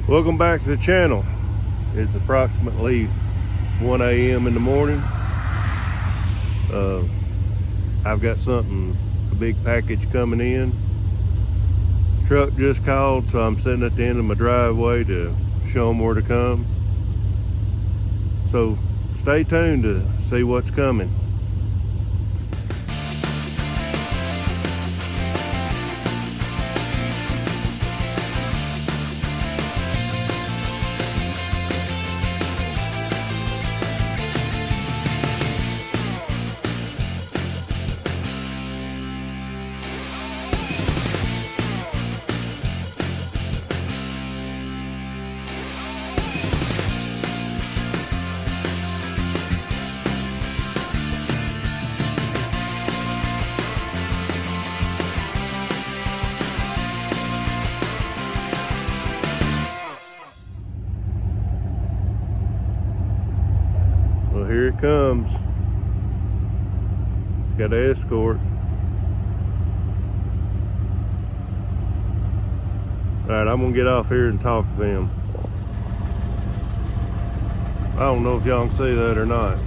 Welcome back to the channel. It's approximately 1 a.m. in the morning. I've got a big package coming in. Truck just called, so I'm sitting at the end of my driveway to show them where to come. So stay tuned to see what's coming. Well, here it comes. Got an escort. Alright, I'm gonna get off here and talk to them. I don't know if y'all can see that or not.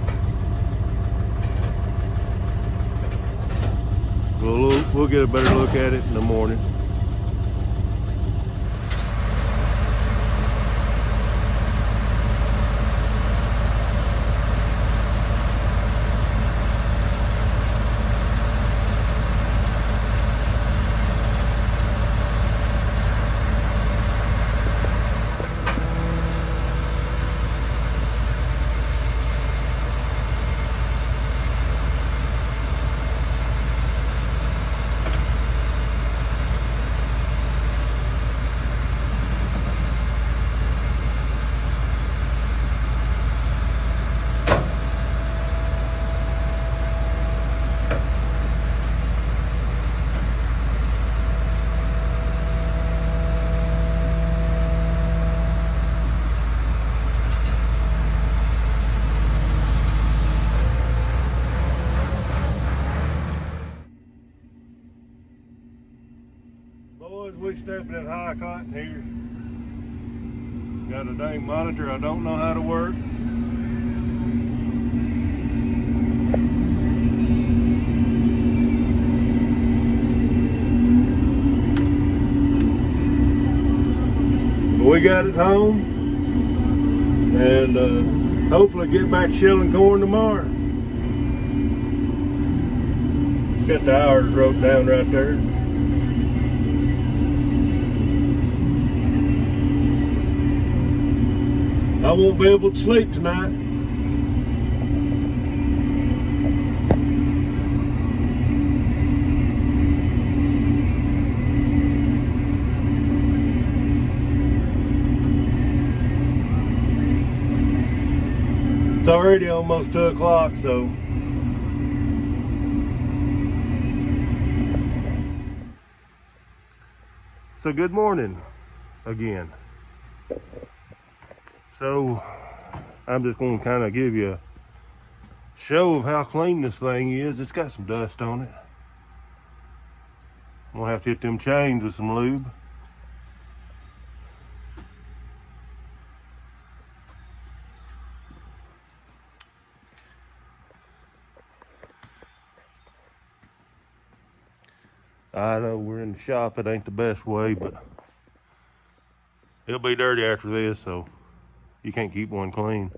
We'll get a better look at it in the morning. Boys, we stepping in high cotton here. Got a dang monitor I don't know how to work. But we got it home, and hopefully get back shelling corn tomorrow. Got the hours wrote down right there. I won't be able to sleep tonight. It's already almost 2 o'clock, so good morning again. So I'm just going to kind of give you a show of how clean this thing is. It's got some dust on it. I'm going to have to hit them chains with some lube. I know we're in the shop. It ain't the best way, but it'll be dirty after this, so you can't keep one clean.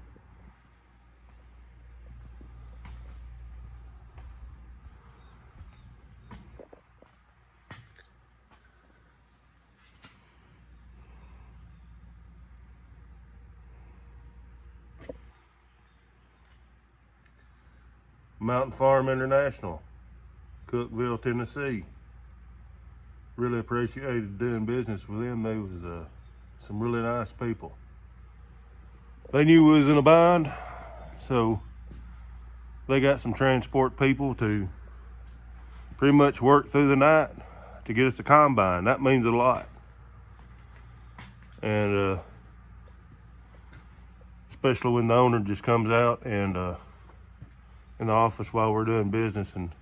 Mountain Farm International, Cookeville, Tennessee. Really appreciated doing business with them. They was some really nice people. They knew we was in a bind, so they got some transport people to pretty much work through the night to get us a combine. That means a lot. And especially when the owner just comes out and in the office while we're doing business and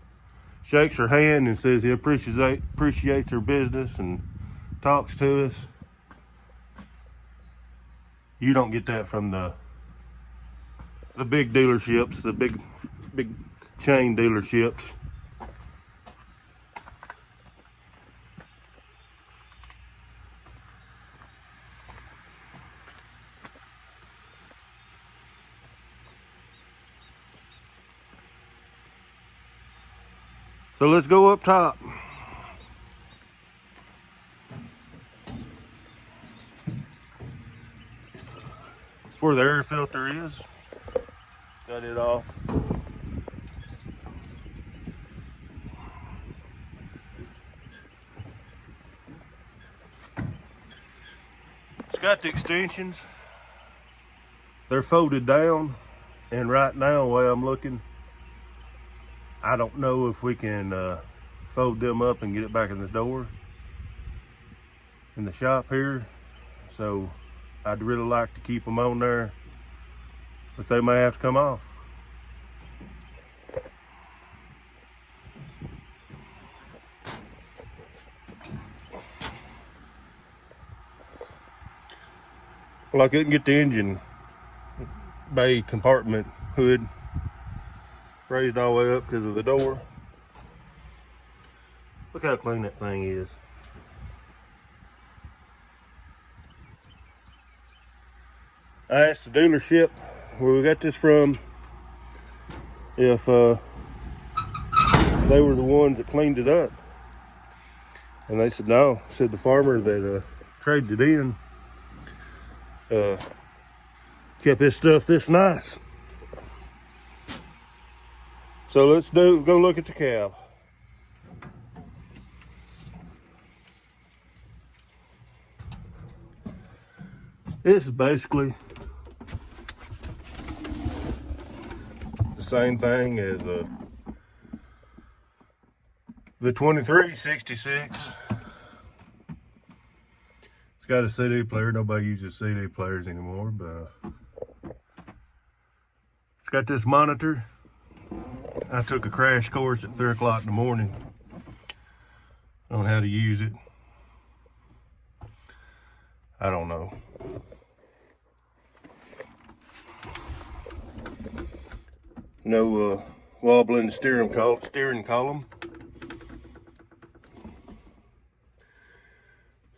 shakes her hand and says he appreciates her business and talks to us. You don't get that from the big dealerships, the big chain dealerships. So let's go up top. It's where the air filter is. Got it off. It's got the extensions. They're folded down, and right now, the way I'm looking, I don't know if we can fold them up and get it back in the door in the shop here. So I'd really like to keep them on there, but they may have to come off. Well, I couldn't get the engine bay compartment hood raised all the way up because of the door. Look how clean that thing is. I asked the dealership where we got this from if they were the ones that cleaned it up, and they said no. Said the farmer that traded it in kept his stuff this nice. So let's go look at the cab. This is basically the same thing as the 2366. It's got a CD player. Nobody uses CD players anymore, but it's got this monitor. I took a crash course at 3 o'clock in the morning on how to use it. I don't know. No wobbling steering column.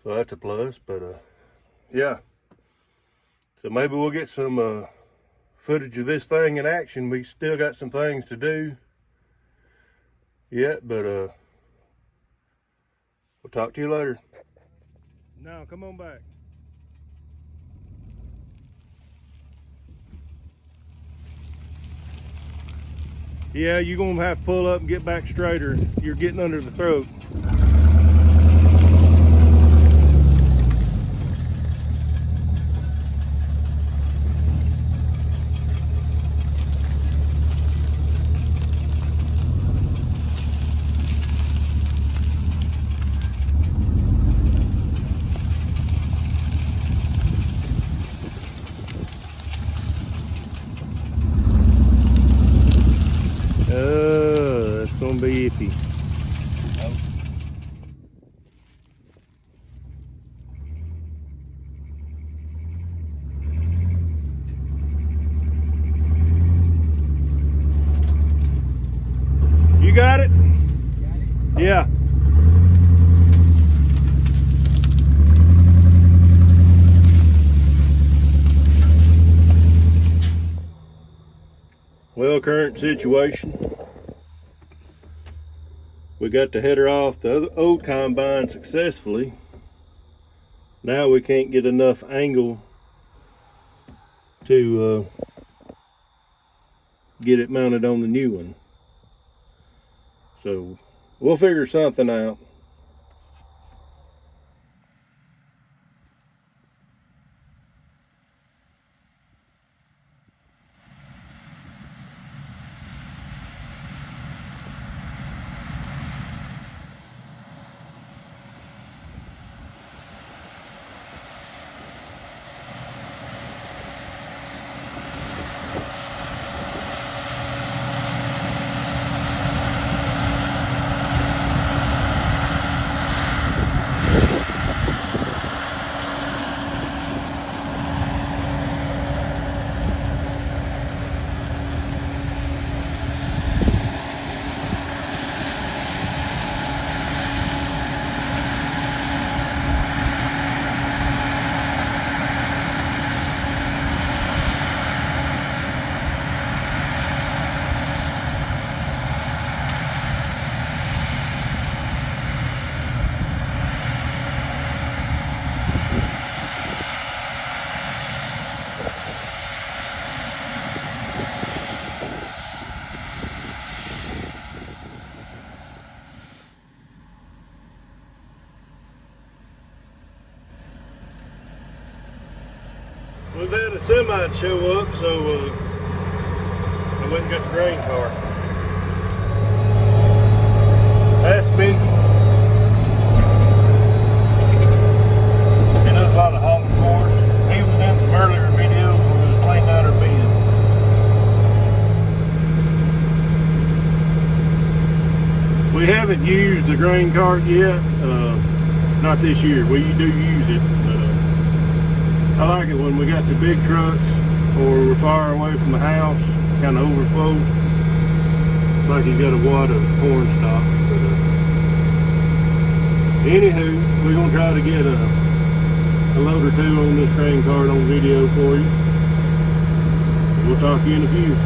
So that's a plus, but yeah. So maybe we'll get some footage of this thing in action. We still got some things to do yet, but we'll talk to you later. Now, come on back. Yeah, you're gonna have to pull up and get back straighter. You're getting under the throat. That's gonna be iffy. You got it? Yeah. Well, current situation. We got the header off the old combine successfully. Now we can't get enough angle to get it mounted on the new one. So we'll figure something out. We've had a semi show up, so I went and got the grain cart. That's Mickey. He does a lot of hauling for us. He was in some earlier videos where we was cleaning out our bin. We haven't used the grain cart yet, not this year. We do use it, but I like it when we got the big trucks or we're far away from the house, kind of overflow. It's like you got a wad of corn stock. But, anywho, we're gonna try to get a load or two on this grain cart on video for you. We'll talk to you in a few.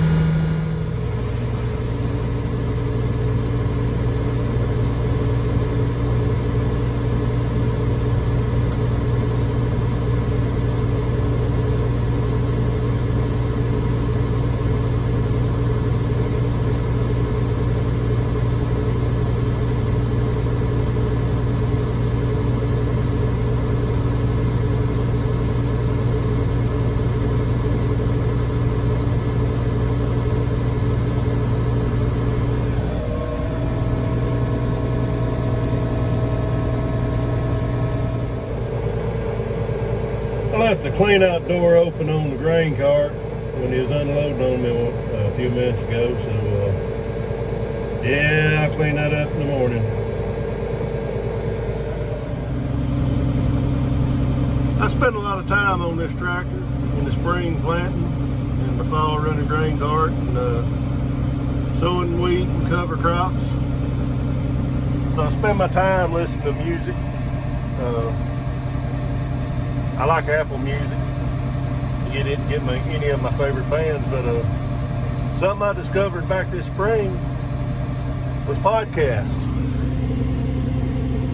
I left the clean out door open on the grain cart when he was unloading on me a few minutes ago, so yeah, I'll clean that up in the morning. I spent a lot of time on this tractor in the spring planting, in the fall running grain cart, and sowing wheat and cover crops. So I spend my time listening to music. I like Apple Music. You didn't get any of my favorite bands, but something I discovered back this spring was podcasts.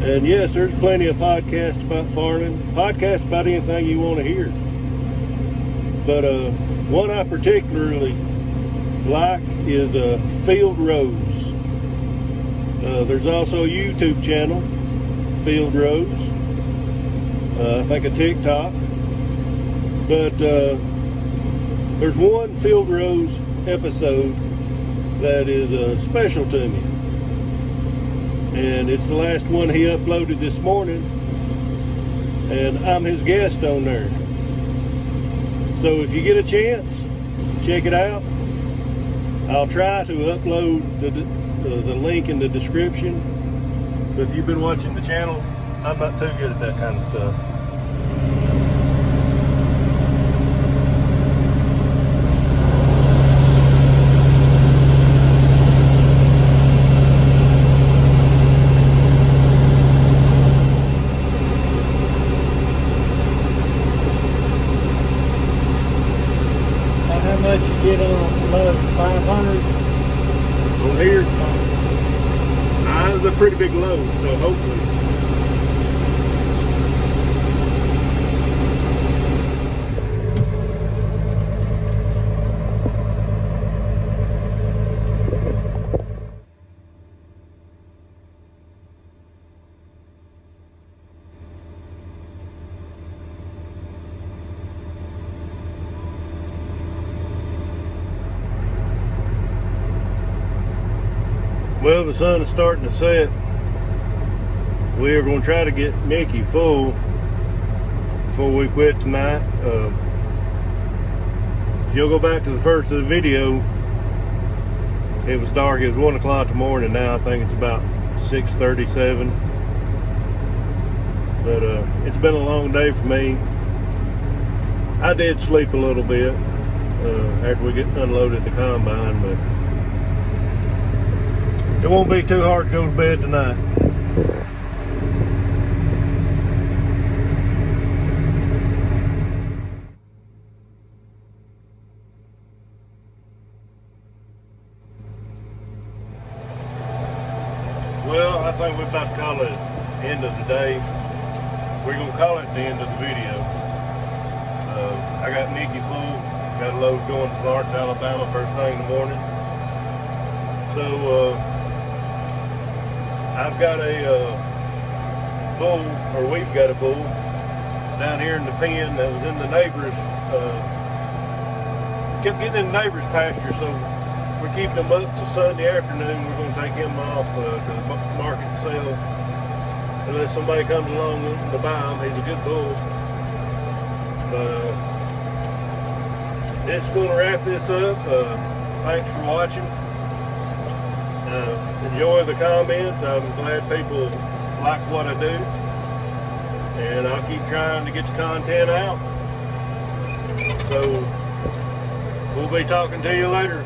And yes, there's plenty of podcasts about farming, podcasts about anything you want to hear. But one I particularly like is Field Rows. There's also a YouTube channel, Field Rows. I think a TikTok, but there's one Field Rows episode that is special to me, and it's the last one he uploaded this morning, and I'm his guest on there. So if you get a chance, check it out. I'll try to upload the link in the description, but if you've been watching the channel, I'm not too good at that kind of stuff. How much you get on load? 500 on here? That's a pretty big load, so hopefully. Well, the sun is starting to set. We are going to try to get Mickey full before we quit tonight. If you'll go back to the first of the video, it was dark. It was 1 o'clock in the morning. Now I think it's about 6:37. But it's been a long day for me. I did sleep a little bit after we get unloaded the combine, but it won't be too hard to go to bed tonight. Well, I think we're about to call it the end of the day. We're going to call it the end of the video. I got Mickey full. Got a load going to Florence, Alabama first thing in the morning. So, I've got a bull, or we've got a bull down here in the pen that was in the neighbor's Kept getting in the neighbor's pasture, so we're keeping him up till Sunday afternoon. We're going to take him off to the market to sell, unless somebody comes along wanting to buy him. He's a good bull. But it's going to wrap this up. Thanks for watching. Enjoy the comments. I'm glad people like what I do, and I'll keep trying to get the content out. So we'll be talking to you later.